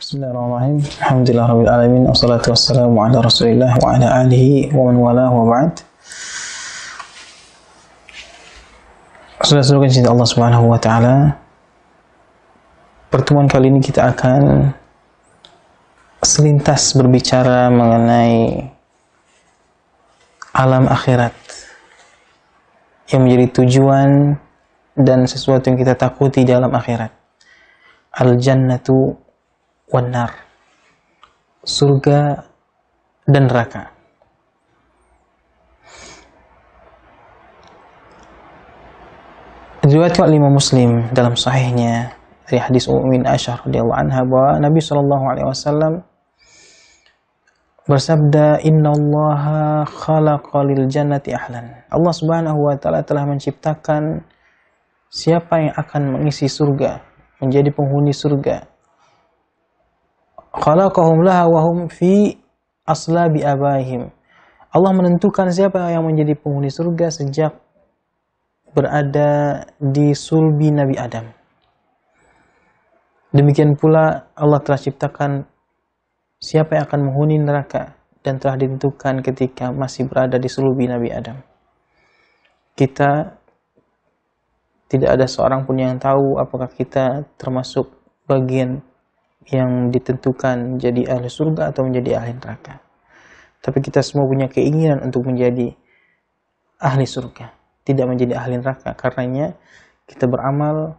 Bismillahirrahmanirrahim. Alhamdulillah rabbil alamin. Wassalatu wassalamu ala Rasulillah wa ala alihi wa man walah wa ba'd. Saudara-saudara cinta Allah Subhanahu wa taala, pertemuan kali ini kita akan selintas berbicara mengenai alam akhirat yang menjadi tujuan dan sesuatu yang kita takuti di alam akhirat. Al-jannatu wan nar, surga dan neraka. Diriwayatkan oleh Imam Muslim dalam sahihnya dari hadis Ummu Aisyah radhiyallahu anha bahwa Nabi SAW bersabda, "Innallaha khalaqa lil jannati ahlan." Allah Subhanahu wa taala telah menciptakan siapa yang akan mengisi surga, menjadi penghuni surga. Khalaqahum laha wa hum fi aslabi abaihim. Allah menentukan siapa yang menjadi penghuni surga sejak berada di sulbi Nabi Adam. Demikian pula Allah telah ciptakan siapa yang akan menghuni neraka dan telah ditentukan ketika masih berada di sulbi Nabi Adam. Kita tidak ada seorang pun yang tahu apakah kita termasuk bagian yang ditentukan menjadi ahli surga atau menjadi ahli neraka. Tapi kita semua punya keinginan untuk menjadi ahli surga, tidak menjadi ahli neraka. Karenanya kita beramal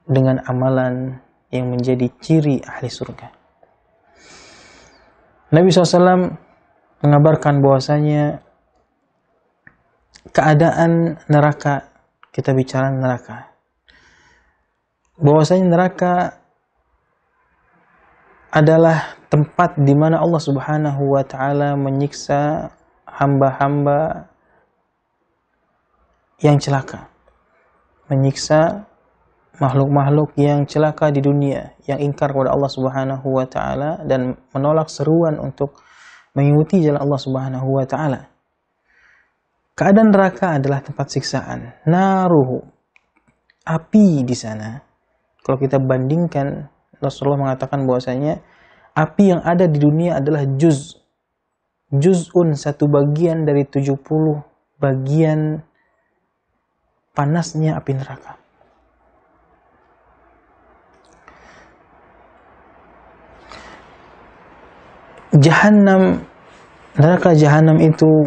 dengan amalan yang menjadi ciri ahli surga. Nabi SAW mengabarkan bahwasanya keadaan neraka, kita bicara neraka, bahwasanya neraka adalah tempat di mana Allah Subhanahu wa taala menyiksa hamba-hamba yang celaka, menyiksa makhluk-makhluk yang celaka di dunia, yang ingkar kepada Allah Subhanahu wa taala dan menolak seruan untuk mengikuti jalan Allah Subhanahu wa taala. Keadaan neraka adalah tempat siksaan. Naruhu, api di sana. Kalau kita bandingkan, Rasulullah mengatakan bahwasanya api yang ada di dunia adalah juz'un, satu bagian dari 70 bagian panasnya api neraka. Jahannam, neraka Jahannam itu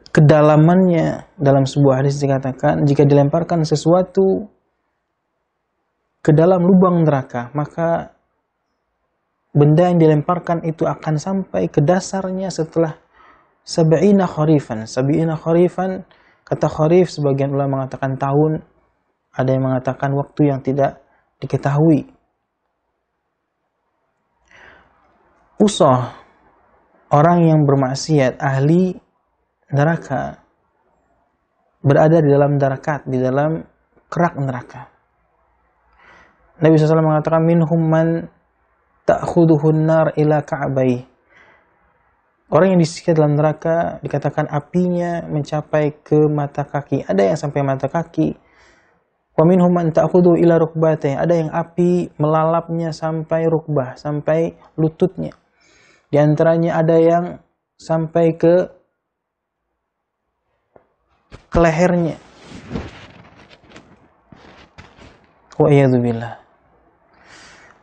kedalamannya dalam sebuah hadis dikatakan jika dilemparkan sesuatu ke dalam lubang neraka, maka benda yang dilemparkan itu akan sampai ke dasarnya setelah sab'ina kharifan. Sab'ina kharifan, kata kharif sebagian ulama mengatakan tahun, ada yang mengatakan waktu yang tidak diketahui. Usah, orang yang bermaksiat, ahli neraka, berada di dalam darakat, di dalam kerak neraka. Nabi SAW mengatakan, minhum man ta'khuduhun nar ila ka'bai. Orang yang disiksa dalam neraka dikatakan apinya mencapai ke mata kaki. Ada yang sampai mata kaki. Wa minhum man ta'khuduhu ila rukbatih. Ada yang api melalapnya sampai rukbah, sampai lututnya. Di antaranya ada yang sampai ke lehernya. Wa iyadzubillah.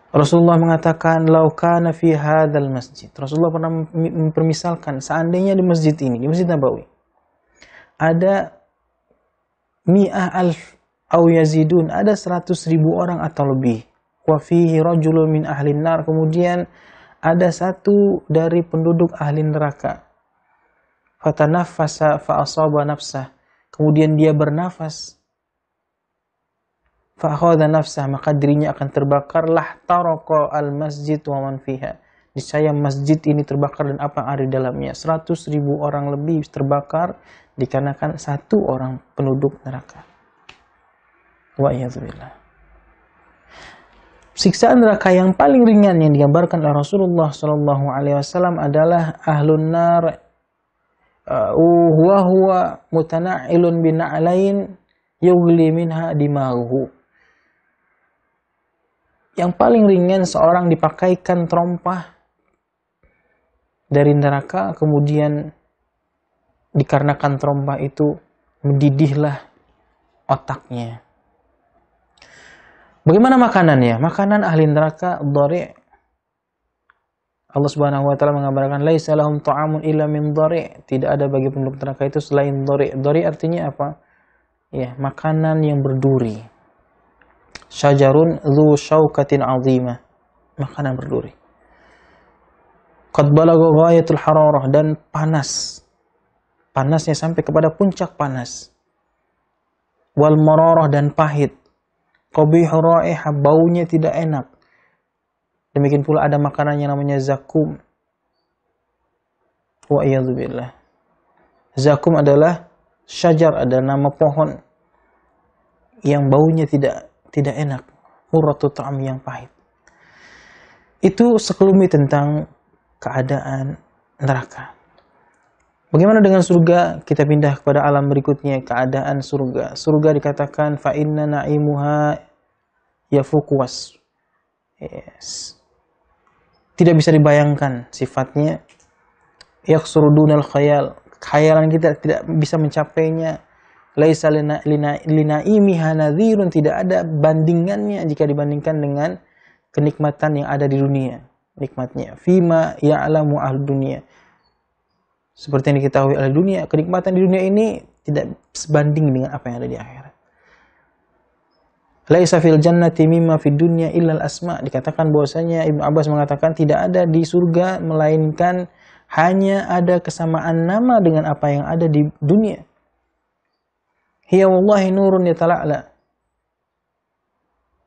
Rasulullah mengatakan, "Lau kana fi hadzal masjid." Rasulullah pernah mempermisalkan, seandainya di masjid ini, di Masjid Nabawi, ada mi'ah alf au yazidun, ada 100.000 orang atau lebih. Wa fihi rajulun min ahli nar, kemudian ada satu dari penduduk ahli neraka. Fatanaffasa fa asaba nafsah, kemudian dia bernafas, fa'akhadha nafsah, maka dirinya akan terbakar. Lah taraka al masjid wa man fiha, niscaya masjid ini terbakar dan apa yang ada di dalamnya. 100.000 orang lebih terbakar dikarenakan satu orang penduduk neraka. Wa iyadzubillah. Siksaan neraka yang paling ringan yang digambarkan oleh Rasulullah SAW adalah ahlun nar huwa mutana'ilun bina'lain yughli minha dimaghu. Yang paling ringan seorang dipakaikan terompah dari neraka, kemudian dikarenakan terompah itu mendidihlah otaknya. Bagaimana makanannya? Makanan ahli neraka dhari'. Allah Subhanahu wa taala mengabarkan laisa lahum ta'amun illa min dhari'. Tidak ada bagi penduduk neraka itu selain dhari'. Dhari' artinya apa? Ya, makanan yang berduri. Syajarun dzu syaukatin 'azimah. Makanan berduri. Qad balagha ghayatul hararah, dan panas. Panasnya sampai kepada puncak panas. Wal mararah, dan pahit. Qabihur raihah, baunya tidak enak. Demikian pula ada makanan yang namanya zakum. Wa iyadzubillah. Zakum adalah syajar, ada nama pohon yang baunya tidak enak. Murratu ta'am, yang pahit. Itu sekelumit tentang keadaan neraka. Bagaimana dengan surga? Kita pindah kepada alam berikutnya, keadaan surga. Surga dikatakan fa inna na'imuha yafuqwas. Yes. Tidak bisa dibayangkan sifatnya. Yakhsurudunal khayal. Khayalan kita tidak bisa mencapainya. Laisa lina'imiha nadhirun, tidak ada bandingannya jika dibandingkan dengan kenikmatan yang ada di dunia. Nikmatnya fima ya'lamu ahlud dunia. Seperti yang diketahui oleh dunia, kenikmatan di dunia ini tidak sebanding dengan apa yang ada di akhirat. Laisa fil jannati mimma fid dunya illa al-asma. Dikatakan bahwasanya Ibnu Abbas mengatakan tidak ada di surga melainkan hanya ada kesamaan nama dengan apa yang ada di dunia. Hiya wallahi nurun yatala'la.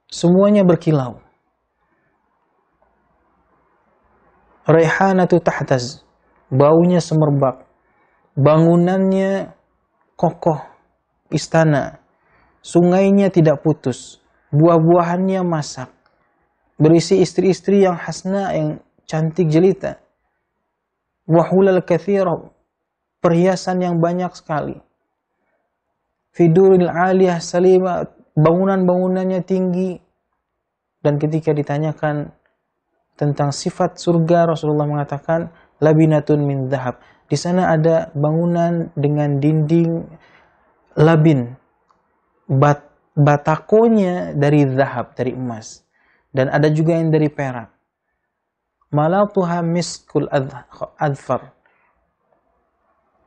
Semuanya berkilau. Raihanatu tahtaz. Baunya semerbak. Bangunannya kokoh. Istana. Sungainya tidak putus. Buah-buahannya masak. Berisi istri-istri yang hasna, yang cantik jelita. Wahulal kathira. Perhiasan yang banyak sekali. Fiduril aliyah salimah. Bangunan-bangunannya tinggi. Dan ketika ditanyakan tentang sifat surga, Rasulullah mengatakan labinatun min dhahab. Di sana ada bangunan dengan dinding labin. Batakonya dari zahab, dari emas. Dan ada juga yang dari perak. Malatuha miskul adfar.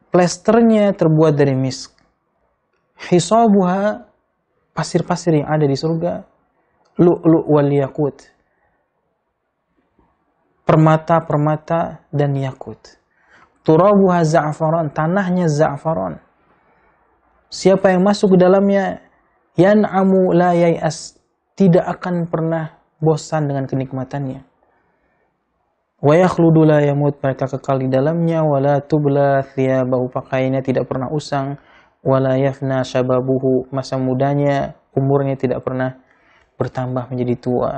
Plesternya terbuat dari misk. Hisabuha, pasir-pasir yang ada di surga, lu'lu' wal yakut. Permata-permata dan yakut. Turabuha za'faran, tanahnya za'faran. Siapa yang masuk ke dalamnya, yan'amu la yai'as, tidak akan pernah bosan dengan kenikmatannya. Wa yakhludu la yamut, mereka kekal di dalamnya. Wala tubla thiyabahu, pakaiannya tidak pernah usang. Wala yafna syababuhu, masa mudanya, umurnya tidak pernah bertambah menjadi tua.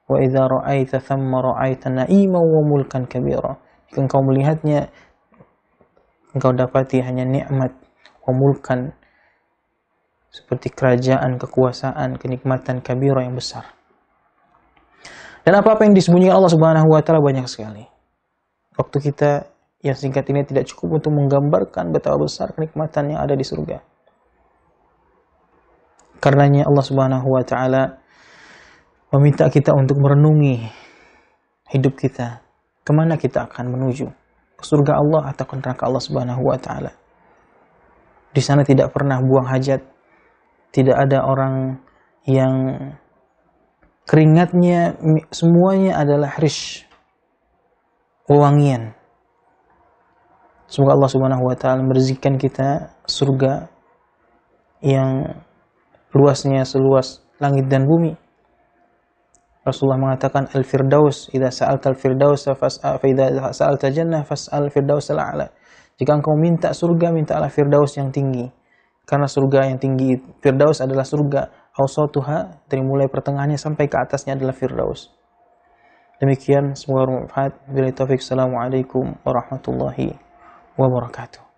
Wa idza ra'aita thamma ra'aita na'iman wa mulkan kabira. Jika engkau melihatnya, engkau dapati hanya nikmat wa mulkan, seperti kerajaan, kekuasaan, kenikmatan kabira yang besar. Dan apa-apa yang disembunyikan Allah Subhanahu wa taala banyak sekali. Waktu kita yang singkat ini tidak cukup untuk menggambarkan betapa besar kenikmatan yang ada di surga. Karenanya Allah Subhanahu wa taala meminta kita untuk merenungi hidup kita. Kemana kita akan menuju? Ke surga Allah atau ke neraka Allah Subhanahu wa taala? Di sana tidak pernah buang hajat. Tidak ada orang yang keringatnya semuanya adalah rish, wewangian. Semoga Allah Subhanahu wa taala merezekikan kita surga yang luasnya seluas langit dan bumi. Rasulullah mengatakan al-firdaus, idza sa'alta al-firdaus fas'al, fa idza sa'alta jannah fas'al firdaus al-a'la. Jika engkau minta surga, mintalah firdaus yang tinggi. Karena surga yang tinggi, firdaus adalah surga awsatuha, dari mulai pertengahannya sampai ke atasnya adalah firdaus. Demikian, semoga bermanfaat. Billahi taufik. Assalamualaikum warahmatullahi wabarakatuh.